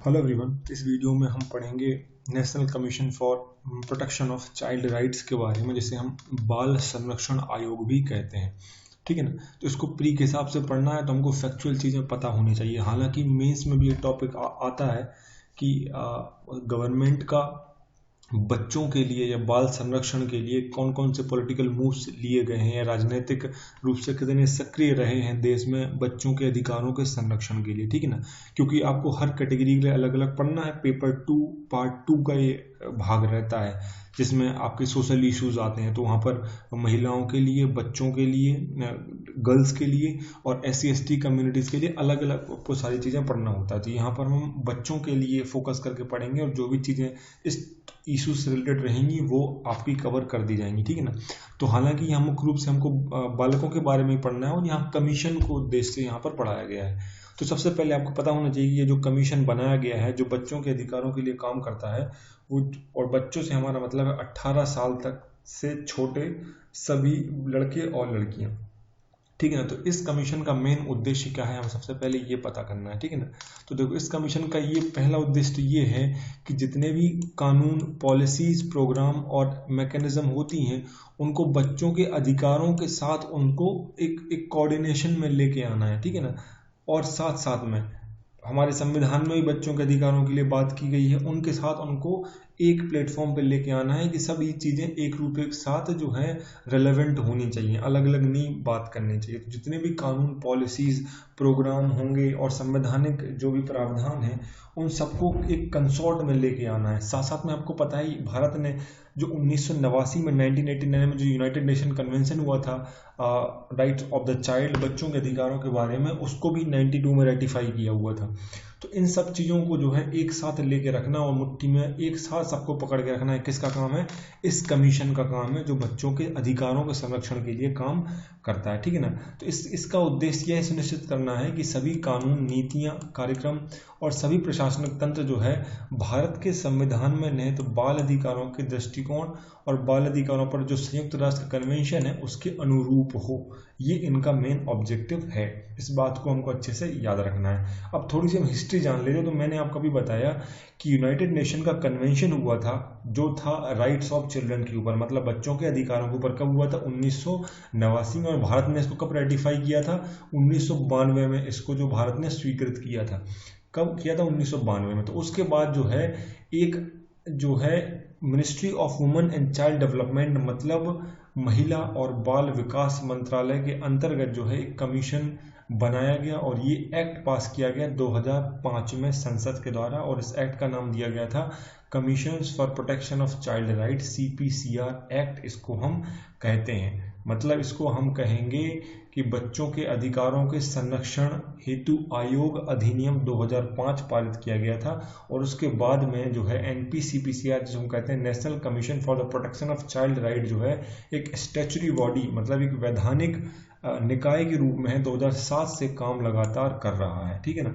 Hello everyone, इस video में हम पढ़ेंगे national commission for protection of child rights के बारे में, जिसे हम बाल संरक्षण आयोग भी कहते हैं। ठीक है ना। तो इसको प्री के हिसाब से पढ़ना है तो हमको फैक्चुअल चीज़ें पता होनी चाहिए। हालांकि मेंस में भी ये टॉपिक आता है कि गवर्नमेंट का बच्चों के लिए या बाल संरक्षण के लिए कौन कौन से पॉलिटिकल मूव्स लिए गए हैं या राजनीतिक रूप से कितने सक्रिय रहे हैं देश में बच्चों के अधिकारों के संरक्षण के लिए। ठीक है ना। क्योंकि आपको हर कैटेगरी के लिए अलग अलग पढ़ना है। पेपर 2 पार्ट 2 का ये भाग रहता है जिसमें आपके सोशल इश्यूज आते हैं। तो वहाँ पर महिलाओं के लिए, बच्चों के लिए, गर्ल्स के लिए और SC/ST कम्युनिटीज़ के लिए अलग अलग आपको सारी चीज़ें पढ़ना होता है। तो यहाँ पर हम बच्चों के लिए फोकस करके पढ़ेंगे और जो भी चीज़ें इस इशू से रिलेटेड रहेंगी वो आपकी कवर कर दी जाएंगी। ठीक है ना। तो हालांकि यहाँ मुख्य रूप से हमको बालकों के बारे में ही पढ़ना है और यहाँ कमीशन को उद्देश्य से यहाँ पर पढ़ाया गया है। तो सबसे पहले आपको पता होना चाहिए कि ये जो कमीशन बनाया गया है जो बच्चों के अधिकारों के लिए काम करता है वो, और बच्चों से हमारा मतलब है 18 साल तक से छोटे सभी लड़के और लड़कियां। ठीक है ना। तो इस कमीशन का मेन उद्देश्य क्या है, हमें सबसे पहले ये पता करना है। ठीक है ना। तो देखो, इस कमीशन का ये पहला उद्देश्य ये है कि जितने भी कानून, पॉलिसीज, प्रोग्राम और मैकेनिज्म होती हैं उनको बच्चों के अधिकारों के साथ उनको एक कोऑर्डिनेशन में लेके आना है। ठीक है ना। और साथ साथ में हमारे संविधान में भी बच्चों के अधिकारों के लिए बात की गई है, उनके साथ उनको एक प्लेटफॉर्म पे लेके आना है कि सभी चीज़ें एक रूप एक साथ जो है रेलेवेंट होनी चाहिए, अलग अलग नहीं बात करनी चाहिए। तो जितने भी कानून, पॉलिसीज, प्रोग्राम होंगे और संवैधानिक जो भी प्रावधान है उन सबको एक कंसॉर्ट में लेके आना है। साथ साथ में आपको पता है भारत ने जो 1989 में 1989 में जो यूनाइटेड नेशन कन्वेंशन हुआ था राइट्स ऑफ द चाइल्ड, बच्चों के अधिकारों के बारे में, उसको भी 92 में रेटिफाई किया हुआ था। तो इन सब चीज़ों को जो है एक साथ लेके रखना और मुट्ठी में एक साथ सबको पकड़ के रखना है किसका काम है, इस कमीशन का काम है जो बच्चों के अधिकारों के संरक्षण के लिए काम करता है। ठीक है ना। तो इसका उद्देश्य यह सुनिश्चित करना है कि सभी कानून, नीतियां, कार्यक्रम और सभी प्रशासनिक तंत्र जो है भारत के संविधान में निहित बाल अधिकारों के दृष्टिकोण और बाल अधिकारों पर जो संयुक्त राष्ट्र कन्वेंशन है उसके अनुरूप हो। ये इनका मेन ऑब्जेक्टिव है। इस बात को हमको अच्छे से याद रखना है। अब थोड़ी सी हम हिस्ट्री जान लेते। तो मैंने आपको भी बताया कि यूनाइटेड नेशन का कन्वेंशन हुआ था जो था राइट्स ऑफ चिल्ड्रन के ऊपर, मतलब बच्चों के अधिकारों के ऊपर। कब हुआ था? 1989 में। और भारत ने इसको कब रेटिफाई किया था? 1992 में इसको जो भारत ने स्वीकृत किया था। कब किया था? 1992 में। तो उसके बाद जो है एक जो है ministry of women and child development, मतलब महिला और बाल विकास मंत्रालय के अंतर्गत जो है एक कमीशन बनाया गया और ये एक्ट पास किया गया 2005 में संसद के द्वारा। और इस एक्ट का नाम दिया गया था commissions for protection of child right, CPCR act इसको हम कहते हैं। मतलब इसको हम कहेंगे कि बच्चों के अधिकारों के संरक्षण हेतु आयोग अधिनियम 2005 पारित किया गया था। और उसके बाद में जो है NPCPCR जिसे हम कहते हैं national commission for the protection of child right जो है एक स्टैच्यूटरी बॉडी, मतलब एक वैधानिक निकाय के रूप में है, 2007 से काम लगातार कर रहा है। ठीक है ना।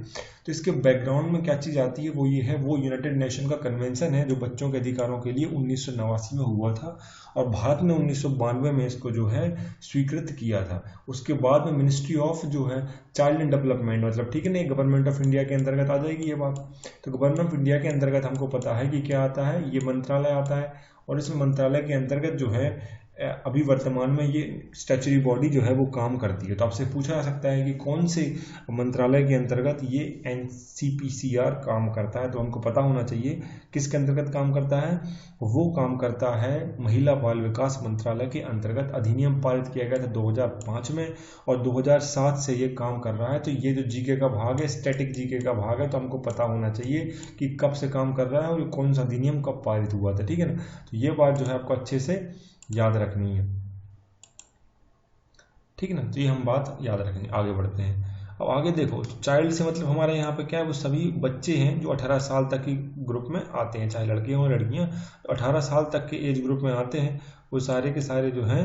तो इसके बैकग्राउंड में क्या चीज़ आती है वो ये है, वो यूनाइटेड नेशन का कन्वेंशन है जो बच्चों के अधिकारों के लिए 1989 में हुआ था और भारत ने 1992 में इसको जो है स्वीकृत किया था। उसके बाद में मिनिस्ट्री ऑफ जो है चाइल्ड एंड डेवलपमेंट, मतलब ठीक है ना, गवर्नमेंट ऑफ इंडिया के अंतर्गत आ जाएगी ये बात। तो गवर्नमेंट ऑफ इंडिया के अंतर्गत हमको पता है कि क्या आता है, ये मंत्रालय आता है। और इस मंत्रालय के अंतर्गत जो है अभी वर्तमान में ये स्टैच्यूटरी बॉडी जो है वो काम करती है। तो आपसे पूछा जा सकता है कि कौन से मंत्रालय के अंतर्गत ये NCPCR काम करता है। तो हमको पता होना चाहिए किसके अंतर्गत काम करता है। वो काम करता है महिला बाल विकास मंत्रालय के अंतर्गत। अधिनियम पारित किया गया था 2005 में और 2007 से ये काम कर रहा है। तो ये जो जीके का भाग है, स्टैटिक जीके का भाग है, तो हमको पता होना चाहिए कि कब से काम कर रहा है और कौन सा अधिनियम कब पारित हुआ था। ठीक है ना। तो ये बात जो है आपको अच्छे से याद रखनी है। ठीक है ना। तो ये हम बात याद रखेंगे। आगे बढ़ते हैं। अब आगे देखो, चाइल्ड से मतलब हमारे यहाँ पे क्या है, वो सभी बच्चे हैं जो 18 साल तक की ग्रुप में आते हैं, चाहे लड़के हों लड़कियाँ। तो 18 साल तक के एज ग्रुप में आते हैं वो सारे के सारे जो हैं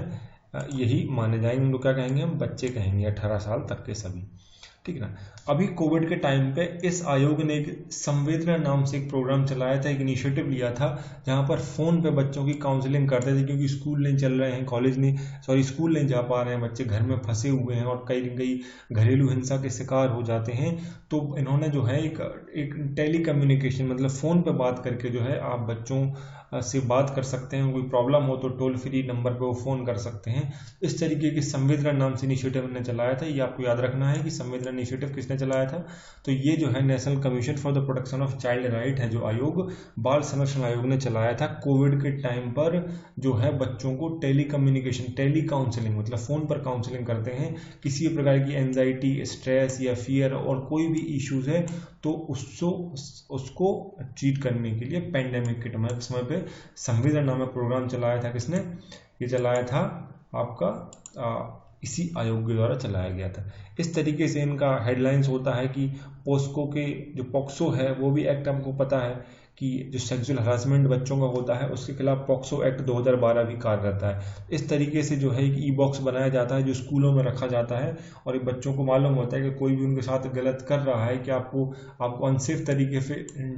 यही माने जाएंगे। उनको क्या कहेंगे हम? बच्चे कहेंगे, 18 साल तक के सभी। ठीक है ना। अभी कोविड के टाइम पे इस आयोग ने एक संवेदना नाम से एक प्रोग्राम चलाया था, एक इनिशिएटिव लिया था, जहां पर फ़ोन पे बच्चों की काउंसलिंग करते थे, क्योंकि स्कूल नहीं चल रहे हैं, स्कूल नहीं जा पा रहे हैं, बच्चे घर में फंसे हुए हैं और कई कई घरेलू हिंसा के शिकार हो जाते हैं। तो इन्होंने जो है एक टेली कम्युनिकेशन, मतलब फ़ोन पे बात करके जो है आप बच्चों से बात कर सकते हैं, कोई प्रॉब्लम हो तो टोल फ्री नंबर पे वो फ़ोन कर सकते हैं। इस तरीके की संवेदना नाम से इनिशिएटिव ने चलाया था। ये आपको याद रखना है कि संवेदना इनिशिएटिव किसने चलाया था। तो ये जो है national commission for the protection of child right है, जो आयोग बाल संरक्षण आयोग ने चलाया था कोविड के टाइम पर। जो है बच्चों को टेली कम्युनिकेशन, टेली काउंसलिंग, मतलब फ़ोन पर काउंसलिंग करते हैं। किसी भी प्रकार की एंजाइटी, स्ट्रेस या फियर और कोई भी इश्यूज़ है तो उसको ट्रीट करने के लिए पेंडेमिक के समय पे संवेदना नामक प्रोग्राम चलाया था। किसने ये चलाया था? आपका इसी आयोग के द्वारा चलाया गया था। इस तरीके से इनका हेडलाइंस होता है कि पोस्को के जो पॉक्सो है वो भी एक्ट, हमको पता है कि जो सेक्सुअल हरासमेंट बच्चों का होता है उसके खिलाफ पॉक्सो एक्ट 2012 भी कार्यरत है। इस तरीके से जो है एक ई बॉक्स बनाया जाता है जो स्कूलों में रखा जाता है, और ये बच्चों को मालूम होता है कि कोई भी उनके साथ गलत कर रहा है, कि आपको अनसेफ तरीके से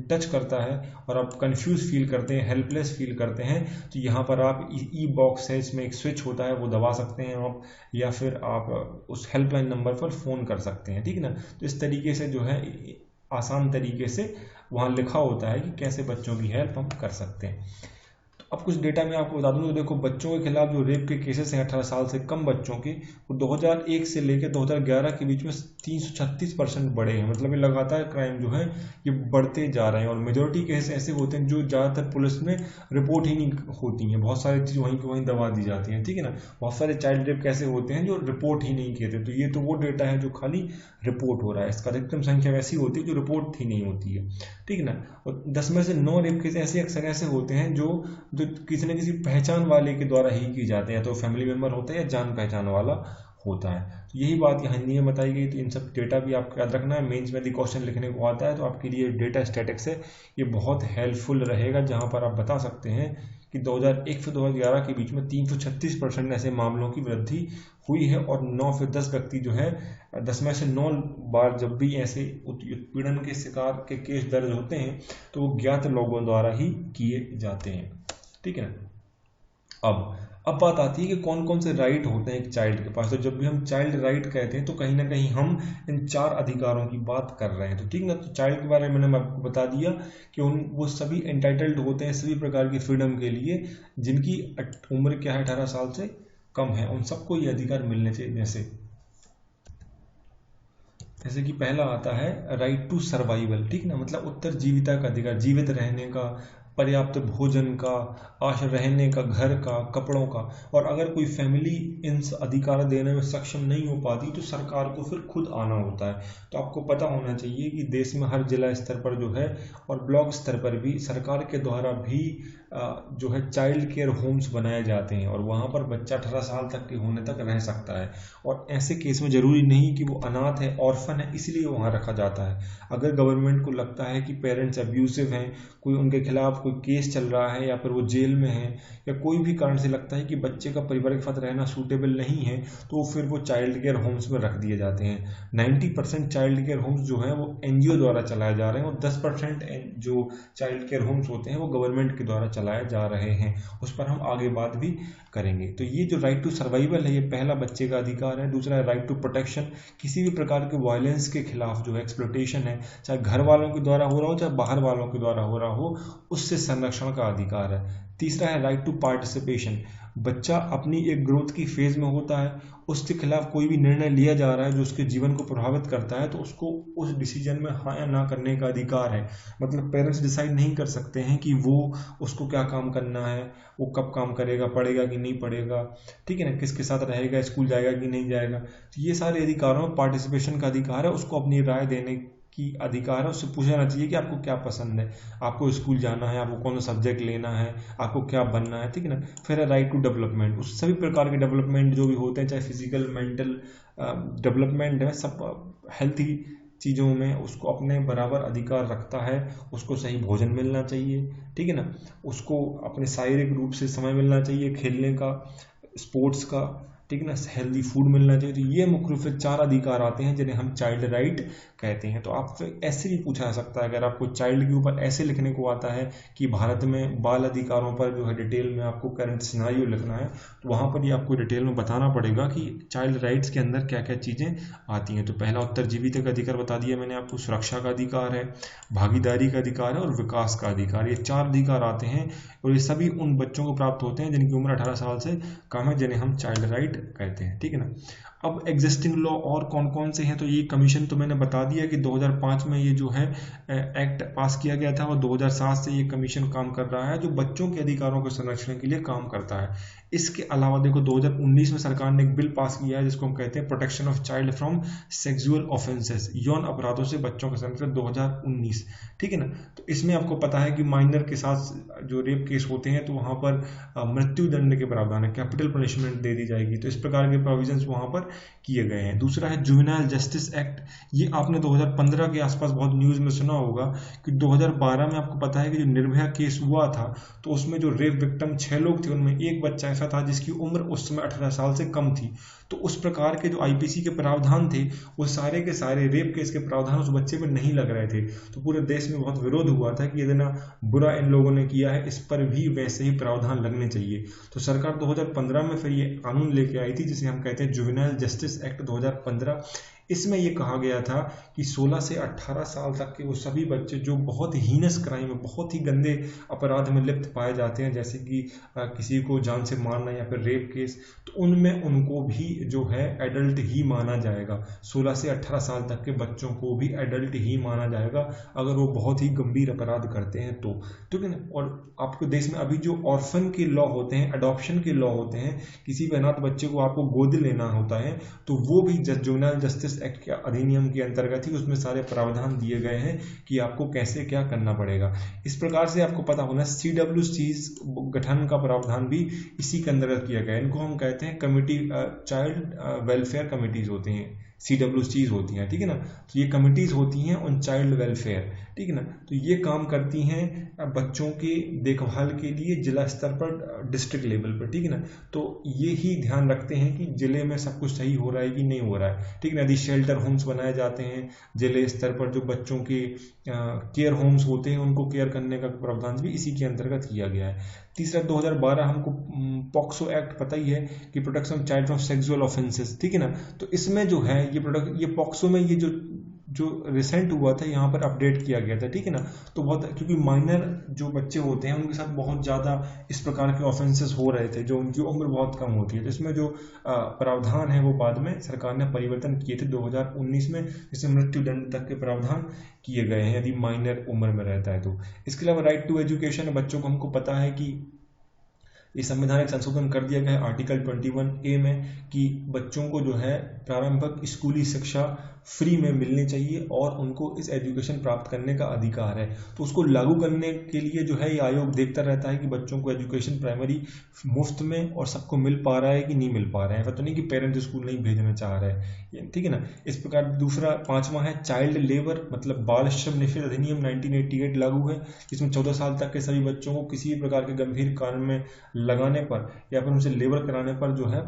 टच करता है और आप कंफ्यूज फील करते हैं, हेल्पलेस फील करते हैं, तो यहाँ पर आप ई बॉक्स है, इसमें एक स्विच होता है, वो दबा सकते हैं आप, या फिर आप उस हेल्पलाइन नंबर पर फ़ोन कर सकते हैं। ठीक है ना। तो इस तरीके से जो है आसान तरीके से वहाँ लिखा होता है कि कैसे बच्चों की हेल्प हम कर सकते हैं। अब कुछ डेटा मैं आपको बता दूं, तो देखो बच्चों के खिलाफ जो रेप के केसेस हैं 18 साल से कम बच्चों के, वो 2001 से लेकर 2011 के बीच में 336% बढ़े हैं। मतलब ये लगातार क्राइम जो है ये बढ़ते जा रहे हैं, और मेजोरिटी केस ऐसे होते हैं जो ज़्यादातर पुलिस में रिपोर्ट ही नहीं होती हैं, बहुत सारी चीज़ वहीं पे वहीं दबा दी जाती हैं। ठीक है ना। बहुत सारे चाइल्ड रेप कैसे होते हैं जो रिपोर्ट ही नहीं किए थे, तो ये तो वो डेटा है जो खाली रिपोर्ट हो रहा है। इसका अधिकतम संख्या वैसी होती है जो रिपोर्ट ही नहीं होती है। ठीक है ना। और 10 में से 9 रेप केस ऐसे अक्सर ऐसे होते हैं जो किसी न किसी पहचान वाले के द्वारा ही की जाते हैं, या तो फैमिली मेम्बर होता है या जान पहचान वाला होता है। तो यही बात यहाँ हिंदी में बताई गई। तो इन सब डेटा भी आपको याद रखना है। मेंस में यदि क्वेश्चन लिखने को आता है तो आपके लिए डेटा स्टैटिक्स है, ये बहुत हेल्पफुल रहेगा, जहाँ पर आप बता सकते हैं कि 2001 से 2011 के बीच में 336% ऐसे मामलों की वृद्धि हुई है, और 9 से 10 व्यक्ति जो है 10 में से 9 बार जब भी ऐसे उत्पीड़न के शिकार के केस दर्ज होते हैं तो वो ज्ञात लोगों द्वारा ही किए जाते हैं। ठीक है। अब बात आती है कि कौन कौन से राइट होते हैं एक चाइल्ड के पास। तो जब भी हम चाइल्ड राइट कहते हैं तो कहीं ना कहीं हम इन 4 अधिकारों की बात कर रहे हैं। तो ठीक ना। तो चाइल्ड के बारे में मैंने आपको बता दिया कि वो सभी एंटाइटल्ड होते हैं सभी प्रकार की फ्रीडम के लिए, जिनकी उम्र क्या है 18 साल से कम है, उन सबको ये अधिकार मिलने चाहिए। जैसे कि पहला आता है राइट टू सर्वाइवल। ठीक ना। मतलब उत्तरजीविता का अधिकार, जीवित रहने का, पर्याप्त भोजन का, रहने का, घर का, कपड़ों का। और अगर कोई फैमिली इन अधिकार देने में सक्षम नहीं हो पाती तो सरकार को फिर खुद आना होता है। तो आपको पता होना चाहिए कि देश में हर जिला स्तर पर जो है और ब्लॉक स्तर पर भी सरकार के द्वारा भी जो है चाइल्ड केयर होम्स बनाए जाते हैं, और वहाँ पर बच्चा 18 साल तक के होने तक रह सकता है। और ऐसे केस में ज़रूरी नहीं कि वो अनाथ है, ऑर्फन है, इसलिए वहाँ रखा जाता है। अगर गवर्नमेंट को लगता है कि पेरेंट्स अब्यूसिव हैं, कोई उनके खिलाफ कोई केस चल रहा है, या फिर वो जेल में है, या कोई भी कारण से लगता है कि बच्चे का परिवार के साथ रहना सूटेबल नहीं है, तो फिर वो चाइल्ड केयर होम्स में रख दिए जाते हैं। 90% चाइल्ड केयर होम्स जो हैं वो NGO द्वारा चलाए जा रहे हैं, और 10% जो चाइल्ड केयर होम्स होते हैं वो गवर्नमेंट के द्वारा चलाए जा रहे हैं। उस पर हम आगे बात भी करेंगे। तो ये जो राइट टू सर्वाइवल है, ये पहला बच्चे का अधिकार है। दूसरा है राइट टू प्रोटेक्शन, किसी भी प्रकार के वायलेंस के खिलाफ जो एक्सप्लॉयटेशन है, चाहे घर वालों के द्वारा हो रहा हो चाहे बाहर वालों के द्वारा हो रहा हो, उससे संरक्षण का अधिकार है। तीसरा है राइट टू पार्टिसिपेशन, बच्चा अपनी एक ग्रोथ की फेज में होता है, उसके खिलाफ कोई भी निर्णय लिया जा रहा है जो उसके जीवन को प्रभावित करता है, तो उसको उस डिसीजन में हाँ या ना करने का अधिकार है। मतलब पेरेंट्स डिसाइड नहीं कर सकते हैं कि वो उसको क्या काम करना है, वो कब काम करेगा, पढ़ेगा कि नहीं पढ़ेगा, ठीक है ना, किसके साथ रहेगा, स्कूल जाएगा कि नहीं जाएगा। तो ये सारे अधिकारों में पार्टिसिपेशन का अधिकार है, उसको अपनी राय देने की अधिकार है। उससे पूछना चाहिए कि आपको क्या पसंद है, आपको स्कूल जाना है, आपको कौन सा सब्जेक्ट लेना है, आपको क्या बनना है, ठीक है ना। फिर है राइट टू डेवलपमेंट, उस सभी प्रकार के डेवलपमेंट जो भी होते हैं, चाहे फिजिकल मेंटल डेवलपमेंट है, सब हेल्थी चीज़ों में उसको अपने बराबर अधिकार रखता है। उसको सही भोजन मिलना चाहिए, ठीक है ना, उसको अपने शारीरिक रूप से समय मिलना चाहिए, खेलने का, स्पोर्ट्स का, ठीक है ना, हेल्दी फूड मिलना चाहिए। तो ये मुख्य रूप से 4 अधिकार आते हैं जिन्हें हम चाइल्ड राइट कहते हैं। तो आपसे ऐसे भी पूछा जा सकता है, अगर आपको चाइल्ड के ऊपर ऐसे लिखने को आता है कि भारत में बाल अधिकारों पर जो है डिटेल में आपको करंट सिनेरियो लिखना है, तो वहाँ पर ही आपको डिटेल में बताना पड़ेगा कि चाइल्ड राइट्स के अंदर क्या क्या चीज़ें आती हैं। तो पहला उत्तरजीविता का अधिकार बता दिया मैंने आपको, सुरक्षा का अधिकार है, भागीदारी का अधिकार है और विकास का अधिकार। ये 4 अधिकार आते हैं और ये सभी उन बच्चों को प्राप्त होते हैं जिनकी उम्र 18 साल से कम है, जिन्हें हम चाइल्ड राइट कहते हैं। ठीक है ना। अब एग्जिस्टिंग लॉ और कौन कौन से हैं, तो ये कमीशन तो मैंने बता दिया कि 2005 में ये जो है एक्ट पास किया गया था और 2007 से ये कमीशन काम कर रहा है जो बच्चों के अधिकारों के संरक्षण के लिए काम करता है। इसके अलावा देखो 2019 में सरकार ने एक बिल पास किया है जिसको हम कहते हैं protection of child from sexual offences, यौन अपराधों से बच्चों के संरक्षण 2019। ठीक है ना। तो इसमें आपको पता है कि माइनर के साथ जो रेप केस होते हैं तो वहाँ पर मृत्यु दंड के प्रावधान है, कैपिटल पनिशमेंट दे दी जाएगी। तो इस प्रकार के प्रोविजंस वहाँ पर किए गए हैं। दूसरा है जुवेनाइल जस्टिस एक्ट। ये आपने 2015 के आसपास बहुत न्यूज़ में सुना होगा कि 2012 में आपको पता है कि जो निर्भया केस हुआ था तो उसमें जो रेप विक्टिम 6 लोग थे उनमें एक बच्चा ऐसा था जिसकी उम्र उस समय 18 साल से कम थी। तो उस प्रकार के जो आईपीसी के प्रावधान थे वो सारे के सारे रेप केस के प्रावधान उस बच्चे पर नहीं लग रहे थे। तो पूरे देश में बहुत विरोध हुआ था कि इतना बुरा इन लोगों ने किया है, इस पर भी वैसे ही प्रावधान लगने चाहिए। तो सरकार 2015 में फिर ये कानून लेके आई थी जिसे हम कहते हैं जुवेनाइल जस्टिस एक्ट 2015। इसमें यह कहा गया था कि 16 से 18 साल तक के वो सभी बच्चे जो बहुत हीनस क्राइम में, बहुत ही गंदे अपराध में लिप्त पाए जाते हैं, जैसे कि किसी को जान से मारना या फिर रेप केस, तो उनमें उनको भी जो है एडल्ट ही माना जाएगा। 16 से 18 साल तक के बच्चों को भी एडल्ट ही माना जाएगा अगर वो बहुत ही गंभीर अपराध करते हैं तो। ठीक है ना। और आपके देश में अभी जो ऑर्फन के लॉ होते हैं, अडॉप्शन के लॉ होते हैं, किसी भी अनाथ बच्चे को आपको गोद लेना होता है तो वो भी जुवेनाइल जस्टिस एक्ट के अधिनियम के अंतर्गत ही उसमें सारे प्रावधान दिए गए हैं कि आपको कैसे क्या करना पड़ेगा। इस प्रकार से आपको पता होना CWC's गठन का प्रावधान भी इसी के अंतर्गत किया गया है। इनको हम कहते हैं कमिटी, चाइल्ड वेलफेयर कमिटीज होती हैं, CWC's होती हैं। ठीक है ना। तो ये कमिटीज होती हैं ऑन चाइल्ड वेलफेयर। ठीक है ना। तो ये काम करती हैं बच्चों के देखभाल के लिए जिला स्तर पर, डिस्ट्रिक्ट लेवल पर। ठीक है ना। तो ये ही ध्यान रखते हैं कि जिले में सब कुछ सही हो रहा है कि नहीं हो रहा है। ठीक है ना। यदि शेल्टर होम्स बनाए जाते हैं जिले स्तर पर, जो बच्चों के केयर होम्स होते हैं उनको केयर करने का प्रावधान भी इसी के अंतर्गत किया गया है। तीसरा 2012 हमको पॉक्सो एक्ट पता ही है कि protection of child from sexual offences. ठीक है ना। तो इसमें जो है ये पॉक्सो में ये जो रिसेंट हुआ था यहाँ पर अपडेट किया गया था। ठीक है ना। तो बहुत, क्योंकि माइनर जो बच्चे होते हैं उनके साथ बहुत ज़्यादा इस प्रकार के ऑफेंसेस हो रहे थे जो उनकी उम्र बहुत कम होती है। तो इसमें जो प्रावधान है वो बाद में सरकार ने परिवर्तन किए थे 2019 में, जिससे मृत्यु दंड तक के प्रावधान किए गए हैं यदि माइनर उम्र में रहता है तो। इसके अलावा राइट टू एजुकेशन, बच्चों को हमको पता है कि ये संवैधानिक संशोधन कर दिया गया है आर्टिकल 21A में कि बच्चों को जो है प्रारंभिक स्कूली शिक्षा फ्री में मिलनी चाहिए और उनको इस एजुकेशन प्राप्त करने का अधिकार है। तो उसको लागू करने के लिए जो है ये आयोग देखता रहता है कि बच्चों को एजुकेशन प्राइमरी मुफ्त में और सबको मिल पा रहा है कि नहीं मिल पा रहा है। ऐसा तो नहीं कि पेरेंट्स स्कूल नहीं भेजना चाह रहे हैं। ठीक है ना। इस प्रकार दूसरा 5वां है चाइल्ड लेबर, मतलब बाल श्रम निषेध अधिनियम 1988 लागू है, जिसमें 14 साल तक के सभी बच्चों को किसी भी प्रकार के गंभीर कारण में लगाने पर या फिर उनसे लेबर कराने पर जो है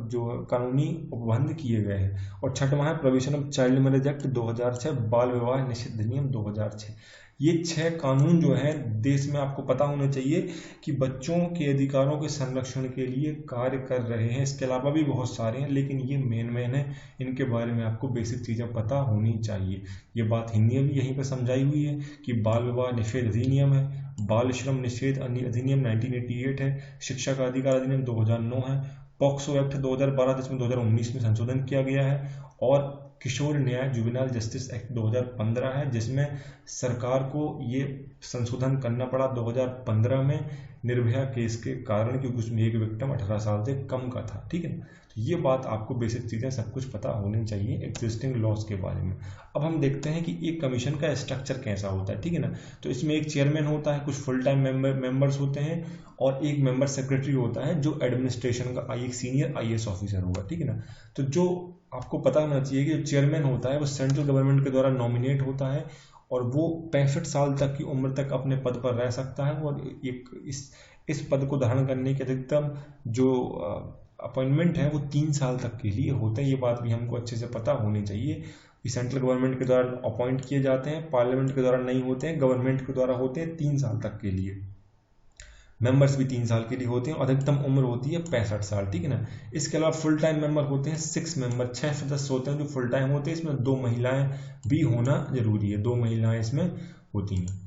जो कानूनी उपबंध किए गए हैं। और 6वां है provision of child marriage act 2006, बाल विवाह निषेध अधिनियम 2006। ये 6 कानून जो है देश में आपको पता होना चाहिए कि बच्चों के अधिकारों के संरक्षण के लिए कार्य कर रहे हैं। इसके अलावा भी बहुत सारे हैं लेकिन ये मेन है, इनके बारे में आपको बेसिक चीज़ें पता होनी चाहिए। ये बात हिंदी में भी यहीं पर समझाई हुई है कि बाल विवाह निषेध अधिनियम है, बाल श्रम निषेध अधिनियम 1988 है, शिक्षा का अधिकार अधिनियम 2009 है, पॉक्सो एक्ट 2012 जिसमें 2019 में संशोधन किया गया है, और किशोर न्याय जुवेनाइल जस्टिस एक्ट 2015 है जिसमें सरकार को ये संशोधन करना पड़ा 2015 में निर्भया केस के कारण, क्योंकि उसमें एक विक्टिम 18 साल से कम का था। ठीक है ना। तो ये बात आपको बेसिक चीज़ें सब कुछ पता होनी चाहिए एग्जिस्टिंग लॉज के बारे में। अब हम देखते हैं कि एक कमीशन का स्ट्रक्चर कैसा होता है। ठीक है ना। तो इसमें एक चेयरमैन होता है, कुछ फुल टाइम मेंबर्स होते हैं और एक मेंबर सेक्रेटरी होता है जो एडमिनिस्ट्रेशन का एक सीनियर IAS ऑफिसर होगा। ठीक है ना। तो जो आपको पता होना चाहिए कि जो चेयरमैन होता है वो सेंट्रल गवर्नमेंट के द्वारा नॉमिनेट होता है और वो 65 साल तक की उम्र तक अपने पद पर रह सकता है और एक इस पद को धारण करने की अधिकतम जो अपॉइंटमेंट है वो 3 साल तक के लिए होता है। ये बात भी हमको अच्छे से पता होनी चाहिए कि सेंट्रल गवर्नमेंट के द्वारा अपॉइंट किए जाते हैं, पार्लियामेंट के द्वारा नहीं होते हैं, गवर्नमेंट के द्वारा होते हैं 3 साल तक के लिए। मेंबर्स भी 3 साल के लिए होते हैं और अधिकतम उम्र होती है 65 साल, ठीक है ना। इसके अलावा फुल टाइम मेंबर होते हैं 6 मेंबर, 6 सदस्य होते हैं जो फुल टाइम होते हैं। इसमें 2 महिलाएं भी होना जरूरी है, 2 महिलाएं इसमें होती हैं,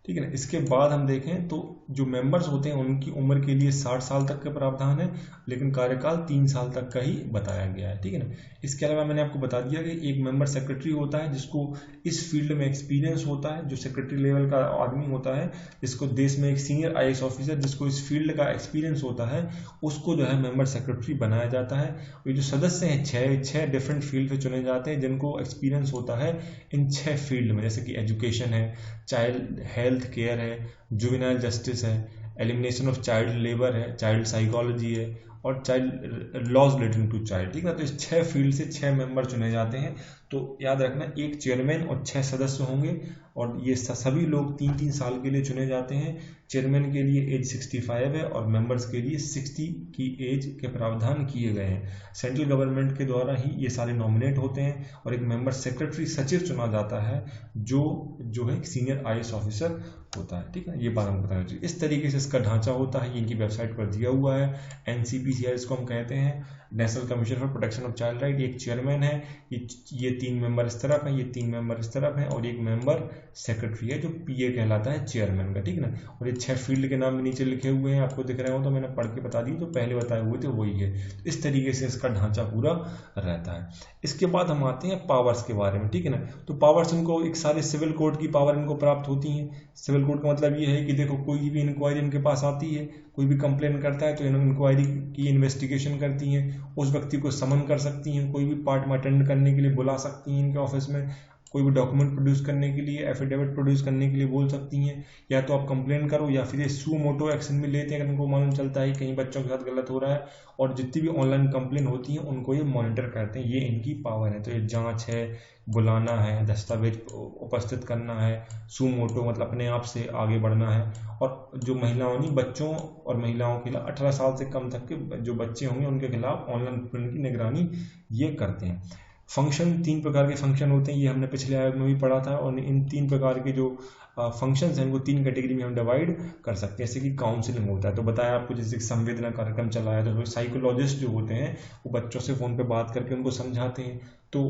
ठीक है ना। इसके बाद हम देखें तो जो मेंबर्स होते हैं उनकी उम्र के लिए 60 साल तक का प्रावधान है, लेकिन कार्यकाल 3 साल तक का ही बताया गया है, ठीक है ना। इसके अलावा मैंने आपको बता दिया कि एक मेंबर सेक्रेटरी होता है जिसको इस फील्ड में एक्सपीरियंस होता है, जो सेक्रेटरी लेवल का आदमी होता है, जिसको देश में एक सीनियर IAS ऑफिसर जिसको इस फील्ड का एक्सपीरियंस होता है, उसको जो है मेंबर सेक्रेटरी बनाया जाता है। ये जो सदस्य हैं 6 डिफरेंट फील्ड से चुने जाते हैं जिनको एक्सपीरियंस होता है इन 6 फील्ड में, जैसे कि एजुकेशन है, चाइल्ड हेल्थ केयर है, जुवेनाइल जस्टिस है, एलिमिनेशन ऑफ चाइल्ड लेबर है, चाइल्ड साइकोलॉजी है और child laws relating to child, ठीक है। तो इस 6 फील्ड से 6 मेंबर चुने जाते हैं। तो याद रखना, एक चेयरमैन और 6 सदस्य होंगे और ये सभी लोग 3-3 साल के लिए चुने जाते हैं। चेयरमैन के लिए एज 65 है और मेंबर्स के लिए 60 की एज के प्रावधान किए गए हैं। सेंट्रल गवर्नमेंट के द्वारा ही ये सारे नॉमिनेट होते हैं और एक मेंबर सेक्रेटरी सचिव चुना जाता है जो है सीनियर IAS ऑफिसर होता है, ठीक है। ये बात हमको बताना चाहिए। इस तरीके से इसका ढांचा होता है, ये इनकी वेबसाइट पर दिया हुआ है। NCPCR इसको हम कहते हैं, national commission for protection of child right. एक चेयरमैन है, ये 3 मेंबर इस तरफ हैं, ये 3 मेंबर इस तरफ हैं और एक मेंबर सेक्रेटरी है जो PA कहलाता है चेयरमैन का, ठीक है ना। और ये 6 फील्ड के नाम नीचे लिखे हुए हैं, आपको दिख रहे हो तो मैंने पढ़ के बता दी, तो पहले बताए हुए थे वही है। इस तरीके से इसका ढांचा पूरा रहता है। इसके बाद हम आते हैं पावर्स के बारे में, ठीक है ना। तो पावर्स इनको एक सारे सिविल कोड की पावर इनको प्राप्त होती हैं। सिविल कोड का मतलब ये है कि देखो कोई भी इंक्वायरी इनके पास आती है, कोई भी कंप्लेन करता है तो इंक्वायरी की इन्वेस्टिगेशन करती हैं, उस व्यक्ति को समन कर सकती हैं, कोई भी पार्ट में अटेंड करने के लिए बुला सकती हैं इनके ऑफिस में, कोई भी डॉक्यूमेंट प्रोड्यूस करने के लिए, एफिडेविट प्रोड्यूस करने के लिए बोल सकती हैं, या तो आप कंप्लेन करो या फिर ये सू मोटो एक्शन भी लेते हैं अगर उनको मालूम चलता है कहीं बच्चों के साथ गलत हो रहा है। और जितनी भी ऑनलाइन कंप्लेन होती हैं उनको ये मॉनिटर करते हैं, ये इनकी पावर है। तो ये जांच है, बुलाना है, दस्तावेज उपस्थित करना है, सू मोटो मतलब अपने आप से आगे बढ़ना है। और जो महिलाओं नहीं, बच्चों और महिलाओं के खिलाफ 18 साल से कम तक के जो बच्चे होंगे उनके खिलाफ ऑनलाइन कंप्लेंट की निगरानी ये करते हैं। फंक्शन 3 प्रकार के फंक्शन होते हैं, ये हमने पिछले आयोग में भी पढ़ा था। और इन 3 प्रकार के जो फंक्शंस हैं उनको 3 कैटेगरी में हम डिवाइड कर सकते हैं। जैसे कि काउंसलिंग होता है, तो बताया आपको, जैसे संवेदना कार्यक्रम चलाया, तो साइकोलॉजिस्ट जो होते हैं वो बच्चों से फ़ोन पे बात करके उनको समझाते हैं। तो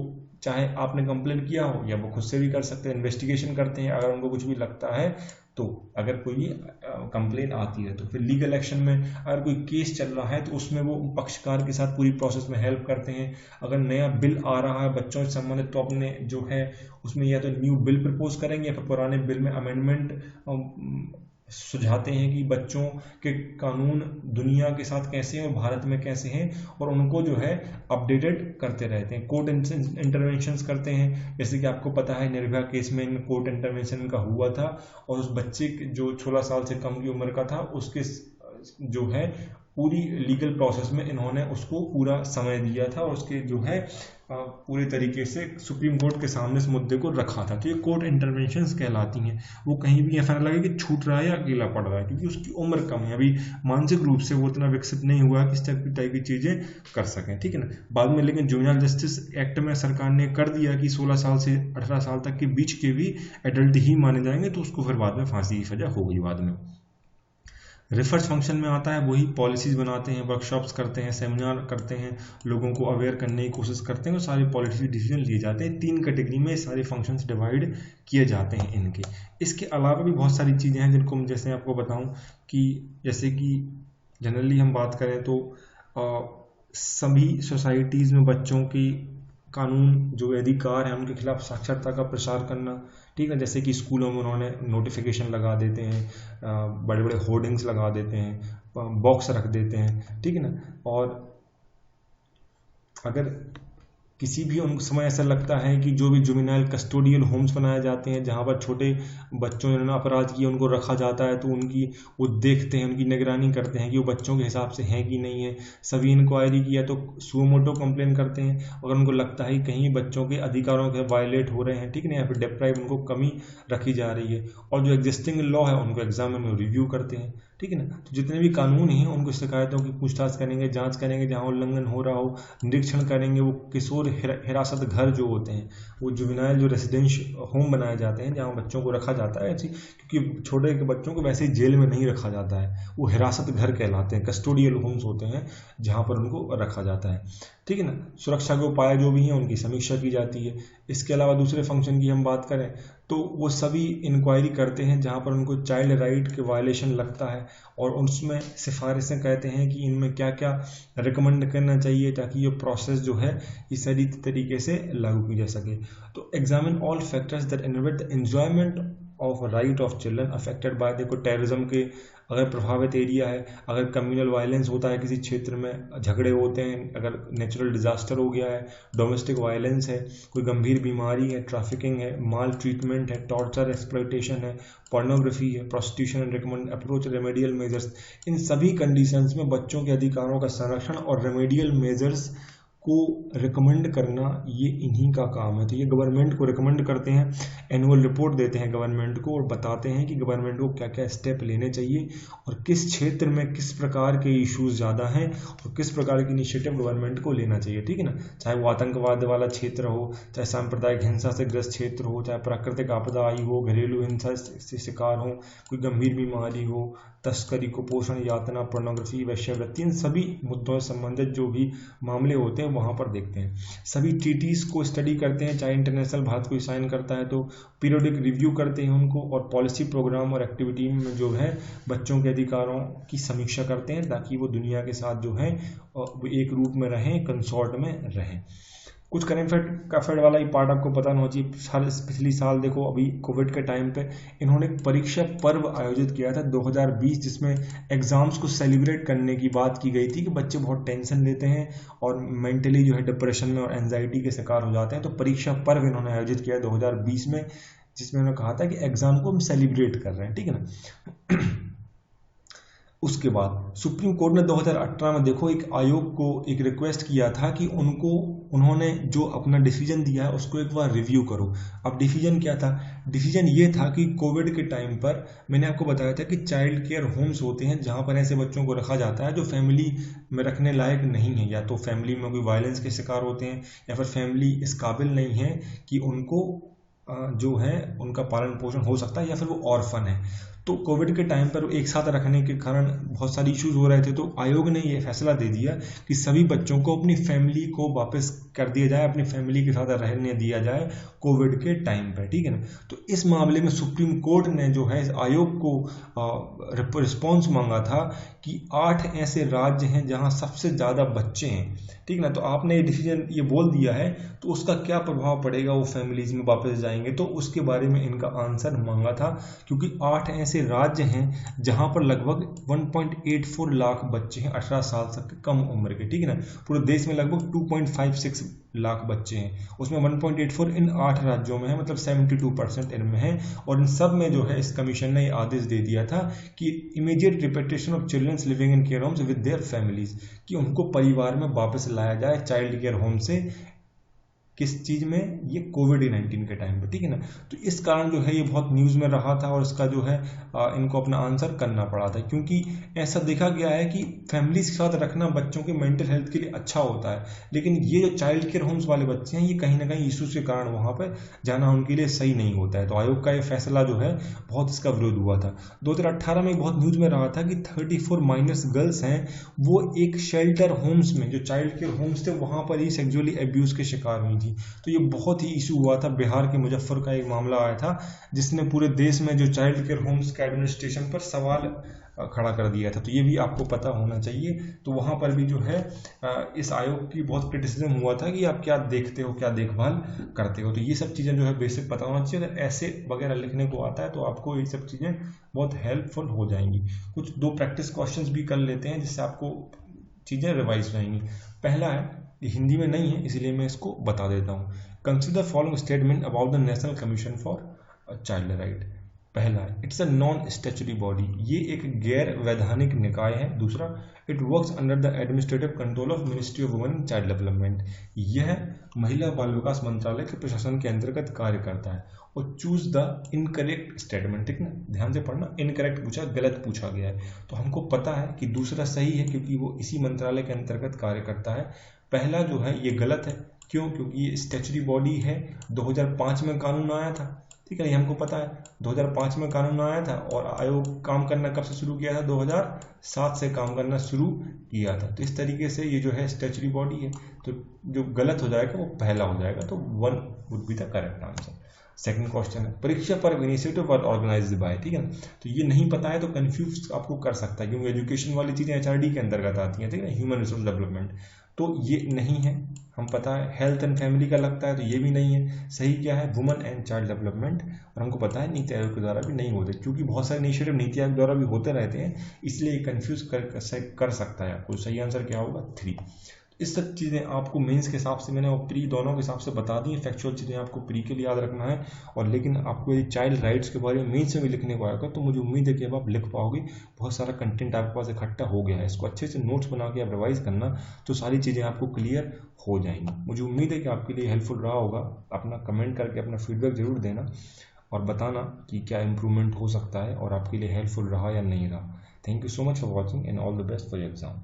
चाहे आपने कंप्लेन किया हो या वो खुद से भी कर सकते हैं, इन्वेस्टिगेशन करते हैं। अगर उनको कुछ भी लगता है तो अगर कोई भी कंप्लेन आती है तो फिर लीगल एक्शन में अगर कोई केस चल रहा है तो उसमें वो पक्षकार के साथ पूरी प्रोसेस में हेल्प करते हैं। अगर नया बिल आ रहा है बच्चों से संबंधित तो अपने जो है उसमें या तो न्यू बिल प्रपोज करेंगे या फिर पुराने बिल में अमेंडमेंट सुझाते हैं कि बच्चों के कानून दुनिया के साथ कैसे हैं और भारत में कैसे हैं, और उनको जो है अपडेटेड करते रहते हैं। कोर्ट इंटरवेंशंस करते हैं, जैसे कि आपको पता है निर्भया केस में कोर्ट इंटरवेंशन का हुआ था और उस बच्चे जो 16 साल से कम की उम्र का था उसके जो है पूरी लीगल प्रोसेस में इन्होंने उसको पूरा समय दिया था और उसके जो है पूरे तरीके से सुप्रीम कोर्ट के सामने इस मुद्दे को रखा था। तो ये कोर्ट इंटरवेंशंस कहलाती हैं। वो कहीं भी ऐसा लगे कि छूट रहा है या अकेला पड़ रहा है, क्योंकि उसकी उम्र कम है, अभी मानसिक रूप से वो इतना विकसित नहीं हुआ कि इस टाइप की चीज़ें कर सकें, ठीक है ना। बाद में लेकिन जुवेनाइल जस्टिस एक्ट में सरकार ने कर दिया कि 16 साल से 18 साल तक के बीच के भी एडल्ट ही माने जाएंगे, तो उसको फिर बाद में फांसी की सजा हो गई बाद में। रिसर्च फंक्शन में आता है, वही पॉलिसीज़ बनाते हैं, वर्कशॉप्स करते हैं, सेमिनार करते हैं, लोगों को अवेयर करने की कोशिश करते हैं और सारे पॉलिसी डिसीजन लिए जाते हैं। 3 कैटेगरी में सारे फंक्शंस डिवाइड किए जाते हैं इनके। इसके अलावा भी बहुत सारी चीज़ें हैं जिनको मैं जैसे आपको बताऊं कि जैसे कि जनरली हम बात करें तो सभी सोसाइटीज़ में बच्चों की कानून जो अधिकार हैं उनके खिलाफ साक्षरता का प्रसार करना, ठीक है। जैसे कि स्कूलों में उन्होंने नोटिफिकेशन लगा देते हैं, बड़े बड़े होर्डिंग्स लगा देते हैं, बॉक्स रख देते हैं, ठीक है ना। और अगर किसी भी उन समय ऐसा लगता है कि जो भी जुवेनाइल कस्टोडियल होम्स बनाए जाते हैं जहाँ पर छोटे बच्चों ने अपराध किए उनको रखा जाता है, तो वो देखते हैं, उनकी निगरानी करते हैं कि वो बच्चों के हिसाब से हैं कि नहीं है। सभी इंक्वायरी किया तो सुओ मोटो कंप्लेन करते हैं अगर उनको लगता है कि कहीं बच्चों के अधिकारों के वायलेट हो रहे हैं, ठीक है ना, या फिर डिप्राइव उनको कमी रखी जा रही है। और जो एग्जिस्टिंग लॉ है उनको एग्जामिन में रिव्यू करते हैं, ठीक है ना। तो जितने भी कानून हैं उनको शिकायतों की पूछताछ करेंगे, जांच करेंगे, जहां उल्लंघन हो रहा हो निरीक्षण करेंगे। वो किशोर हिरासत घर जो होते हैं, वो जुवेनाइल जो रेसिडेंशियल होम बनाए जाते हैं जहाँ बच्चों को रखा जाता है, क्योंकि छोटे के बच्चों को वैसे ही जेल में नहीं रखा जाता है, वो हिरासत घर कहलाते हैं, कस्टोडियल होम्स होते हैं जहाँ पर उनको रखा जाता है, ठीक है ना। सुरक्षा के उपाय जो भी हैं उनकी समीक्षा की जाती है। इसके अलावा दूसरे फंक्शन की हम बात करें तो वो सभी इंक्वायरी करते हैं जहाँ पर उनको चाइल्ड राइट के वायलेशन लगता है, और उसमें सिफारिशें कहते हैं कि इनमें क्या क्या रिकमेंड करना चाहिए ताकि ये प्रोसेस जो है इस तरीके से लागू की जा सके। तो examine all factors that inhibit the enjoyment of right of children affected by, देखो टेररिज्म के अगर प्रभावित एरिया है, अगर कम्युनल वायलेंस होता है किसी क्षेत्र में, झगड़े होते हैं, अगर नेचुरल डिजास्टर हो गया है, डोमेस्टिक वायलेंस है, कोई गंभीर बीमारी है, ट्रैफिकिंग है, माल ट्रीटमेंट है, टॉर्चर, एक्सप्लॉयटेशन है, पोर्नोग्राफी है, prostitution and recommend approach remedial measures, इन सभी कंडीशंस में बच्चों के अधिकारों का संरक्षण और रेमेडियल मेजर्स को रिकमेंड करना ये इन्हीं का काम है। तो ये गवर्नमेंट को रिकमेंड करते हैं, एनुअल रिपोर्ट देते हैं गवर्नमेंट को और बताते हैं कि गवर्नमेंट को क्या क्या स्टेप लेने चाहिए और किस क्षेत्र में किस प्रकार के इश्यूज ज़्यादा हैं और किस प्रकार की इनिशिएटिव गवर्नमेंट को लेना चाहिए, ठीक है ना। चाहे वो आतंकवाद वाला क्षेत्र हो, चाहे सांप्रदायिक हिंसा से ग्रस्त क्षेत्र हो, चाहे प्राकृतिक आपदा आई हो, घरेलू हिंसा से शिकार हो, कोई गंभीर बीमारी हो, तस्करी, कुपोषण, यातना, पोर्नोग्राफी, वेश्यावृत्ति, इन सभी मुद्दों से संबंधित जो भी मामले होते हैं वहाँ पर देखते हैं। सभी ट्रीटीज को स्टडी करते हैं, चाहे इंटरनेशनल भारत कोई साइन करता है तो पीरियोडिक रिव्यू करते हैं उनको, और पॉलिसी, प्रोग्राम और एक्टिविटी में जो है बच्चों के अधिकारों की समीक्षा करते हैं ताकि वो दुनिया के साथ जो है वो एक रूप में रहें, कंसॉर्ट में रहें। कुछ करेंट अफेयर वाला ही पार्ट आपको पता होना चाहिए। पिछली साल देखो अभी कोविड के टाइम पे इन्होंने एक परीक्षा पर्व आयोजित किया था 2020, जिसमें एग्जाम्स को सेलिब्रेट करने की बात की गई थी कि बच्चे बहुत टेंशन लेते हैं और मेंटली जो है डिप्रेशन में और एंजाइटी के शिकार हो जाते हैं। तो परीक्षा पर्व इन्होंने आयोजित किया 2020 में, जिसमें उन्होंने कहा था कि एग्जाम को हम सेलिब्रेट कर रहे हैं, ठीक है ना। उसके बाद सुप्रीम कोर्ट ने 2018 में देखो एक आयोग को एक रिक्वेस्ट किया था कि उन्होंने जो अपना डिसीजन दिया है उसको एक बार रिव्यू करो। अब डिसीजन क्या था? डिसीजन ये था कि कोविड के टाइम पर मैंने आपको बताया था कि चाइल्ड केयर होम्स होते हैं जहां पर ऐसे बच्चों को रखा जाता है जो फैमिली में रखने लायक नहीं है, या तो फैमिली में कोई वायलेंस के शिकार होते हैं या फिर फैमिली इस काबिल नहीं है कि उनको जो है उनका पालन पोषण हो सकता है, या फिर वो ऑर्फन है। तो कोविड के टाइम पर एक साथ रखने के कारण बहुत सारी इश्यूज हो रहे थे, तो आयोग ने ये फैसला दे दिया कि सभी बच्चों को अपनी फैमिली को वापस कर दिया जाए, अपनी फैमिली के साथ रहने दिया जाए कोविड के टाइम पर, ठीक है ना। तो इस मामले में सुप्रीम कोर्ट ने जो है आयोग को रिस्पॉन्स मांगा था कि 8 ऐसे राज्य हैं जहां सबसे ज़्यादा बच्चे हैं, ठीक है ना। तो आपने ये डिसीजन ये बोल दिया है तो उसका क्या प्रभाव पड़ेगा, वो फैमिलीज में वापस जाएंगे, तो उसके बारे में इनका आंसर मांगा था। क्योंकि 8 ऐसे राज्य हैं जहां पर लगभग 1.84 लाख बच्चे हैं 18 साल तक के कम उम्र के, ठीक है ना। पूरे देश में लगभग 2.56 लाख बच्चे हैं, उसमें 1.84 इन 8 राज्यों में है, मतलब 72% इनमें है। और इन सब में जो है इस कमीशन ने आदेश दे दिया था कि immediate repatriation of childrens living in care homes with their families, कि उनको परिवार में वापस लाया जाए चाइल्ड केयर होम से। किस चीज में? ये कोविड-19 के टाइम पे, ठीक है ना। तो इस कारण जो है ये बहुत न्यूज में रहा था और इसका जो है इनको अपना आंसर करना पड़ा था, क्योंकि ऐसा देखा गया है कि फैमिलीज के साथ रखना बच्चों के मेंटल हेल्थ के लिए अच्छा होता है, लेकिन ये जो चाइल्ड केयर होम्स वाले बच्चे हैं ये कहीं ना कहीं इश्यूज के कारण वहां पर जाना उनके लिए सही नहीं होता है। तो आयोग का ये फैसला जो है बहुत इसका विरोध हुआ था। 2018 में बहुत न्यूज में रहा था कि 34 माइनर्स गर्ल्स हैं वो एक शेल्टर होम्स में, जो चाइल्ड केयर होम्स थे वहां पर ही सेक्सुअली अब्यूज के शिकार हुई थी। तो ये बहुत ही इशू हुआ था। बिहार के मुजफ्फर का एक मामला आया था जिसने पूरे देश में जो चाइल्ड केयर होम्स के एडमिनिस्ट्रेशन पर सवाल खड़ा कर दिया था। तो ये भी आपको पता होना चाहिए। तो वहां पर भी जो है इस आयोग की बहुत क्रिटिसिज्म हुआ था कि आप क्या देखते हो, क्या देखभाल करते हो। तो ये सब चीजें जो है बेसिक पता होना चाहिए। अगर ऐसे वगैरह लिखने को आता है तो आपको ये सब चीजें बहुत हेल्पफुल हो जाएंगी। कुछ 2 प्रैक्टिस क्वेश्चंस भी कर लेते हैं जिससे आपको चीजें रिवाइज रहेंगी। पहला है, ये हिंदी में नहीं है इसलिए मैं इसको बता देता हूँ। Consider following statement about the national commission for child right. पहला है it's a non statutory body, ये एक गैर वैधानिक निकाय है। दूसरा, it works under the administrative control of ministry of women and child development, यह महिला बाल विकास मंत्रालय के प्रशासन के अंतर्गत कार्य करता है। और चूज द इनकरेक्ट स्टेटमेंट, ठीक ना, ध्यान से पढ़ना, इनकरेक्ट पूछा, गलत पूछा गया है, तो हमको पता है कि दूसरा सही है क्योंकि वो इसी मंत्रालय के अंतर्गत कार्य करता है। पहला जो है ये गलत है, क्यों? क्योंकि ये स्टैच्यूटरी बॉडी है, 2005 में कानून आया था, ठीक है, ये हमको पता है 2005 में कानून आया था। और आयोग काम करना कब से शुरू किया था? 2007 से काम करना शुरू किया था। तो इस तरीके से ये जो है स्टैच्यूटरी बॉडी है, तो जो गलत हो जाएगा वो पहला हो जाएगा, तो 1 would be the correct answer. Second question है परीक्षा पर्व इनिशिएटिव और ऑर्गेनाइज्ड बाय, ठीक है, तो ये नहीं पता है तो कंफ्यूज आपको कर सकता है, क्योंकि एजुकेशन वाली चीजें एचआरडी के अंतर्गत आती हैं, ठीक है, ह्यूमन रिसोर्स डेवलपमेंट, तो ये नहीं है, हम पता है। हेल्थ एंड फैमिली का लगता है तो ये भी नहीं है। सही क्या है? वुमेन एंड चाइल्ड डेवलपमेंट, और हमको पता है नीति आयोग के द्वारा भी नहीं होते, क्योंकि बहुत सारे इनिशिएटिव नीति आयोग द्वारा भी होते रहते हैं, इसलिए कंफ्यूज कर सकता है आपको। सही आंसर क्या होगा? 3। इस सब चीज़ें आपको मेंस के हिसाब से मैंने और प्री दोनों के हिसाब से बता दी। फैक्चुअल चीज़ें आपको प्री के लिए याद रखना है, और लेकिन आपको यदि चाइल्ड राइट्स के बारे में मेंस में भी लिखने को आएगा तो मुझे उम्मीद है कि अब आप लिख पाओगे। बहुत सारा कंटेंट आपके पास इकट्ठा हो गया है, इसको अच्छे से नोट्स बना के आप रिवाइज करना, तो सारी चीज़ें आपको क्लियर हो जाएंगी। मुझे उम्मीद है कि आपके लिए हेल्पफुल रहा होगा। अपना कमेंट करके अपना फीडबैक जरूर देना और बताना कि क्या इम्प्रूवमेंट हो सकता है और आपके लिए हेल्पफुल रहा या नहीं रहा। Thank you so much for watching and all the best for your exam.